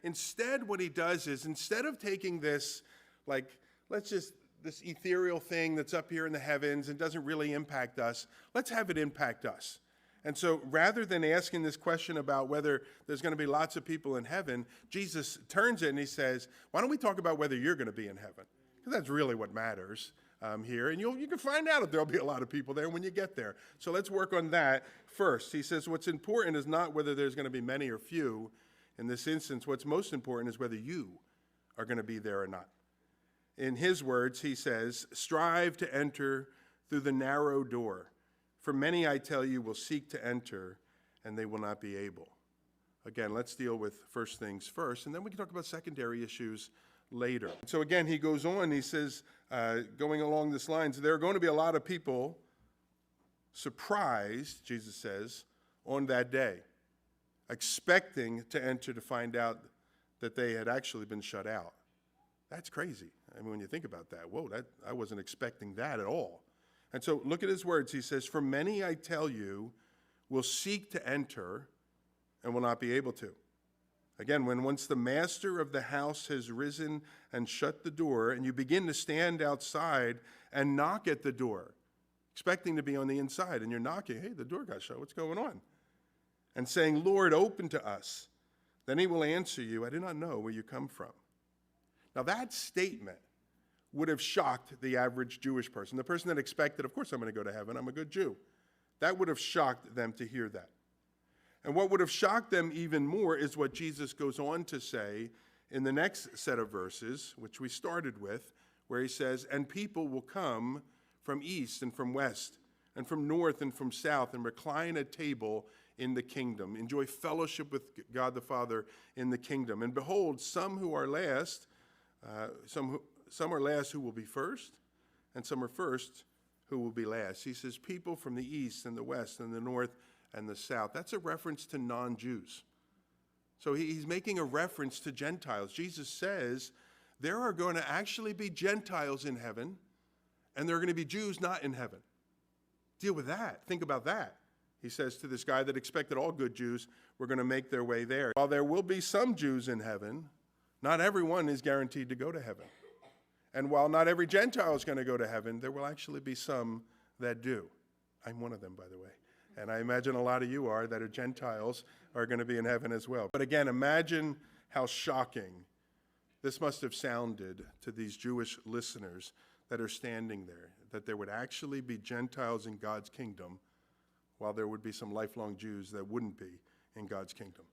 instead what he does is, instead of taking this, like, this ethereal thing that's up here in the heavens and doesn't really impact us, let's have it impact us. And so rather than asking this question about whether there's going to be lots of people in heaven, Jesus turns it and he says, why don't we talk about whether you're going to be in heaven? Because that's really what matters here. And you can find out if there'll be a lot of people there when you get there. So let's work on that first. He says what's important is not whether there's going to be many or few. In this instance, what's most important is whether you are going to be there or not. In his words, he says, strive to enter through the narrow door. For many, I tell you, will seek to enter, and they will not be able. Again, let's deal with first things first, and then we can talk about secondary issues later. So again, he goes on, he says, going along this lines, there are going to be a lot of people surprised, Jesus says, on that day, expecting to enter to find out that they had actually been shut out. That's crazy. I mean, when you think about that, whoa, I wasn't expecting that at all. And so look at his words. He says, for many, I tell you, will seek to enter and will not be able to. Again, when once the master of the house has risen and shut the door, and you begin to stand outside and knock at the door, expecting to be on the inside, and you're knocking, hey, the door got shut, what's going on? And saying, Lord, open to us. Then he will answer you, I do not know where you come from. Now that statement would have shocked the average Jewish person, the person that expected, of course I'm going to go to heaven, I'm a good Jew. That would have shocked them to hear that. And what would have shocked them even more is what Jesus goes on to say in the next set of verses, which we started with, where he says, and people will come from east and from west and from north and from south and recline at table in the kingdom, enjoy fellowship with God the Father in the kingdom. And behold, some who are last, some are last who will be first, and some are first who will be last. He says people from the east and the west and the north and the south. That's a reference to non-Jews. So he's making a reference to Gentiles. Jesus says there are going to actually be Gentiles in heaven, and there are going to be Jews not in heaven. Deal with that. Think about that. He says to this guy that expected all good Jews were going to make their way there. While there will be some Jews in heaven, not everyone is guaranteed to go to heaven. And while not every Gentile is going to go to heaven, there will actually be some that do. I'm one of them, by the way. And I imagine a lot of you are, that are Gentiles, are going to be in heaven as well. But again, imagine how shocking this must have sounded to these Jewish listeners that are standing there, that there would actually be Gentiles in God's kingdom, while there would be some lifelong Jews that wouldn't be in God's kingdom.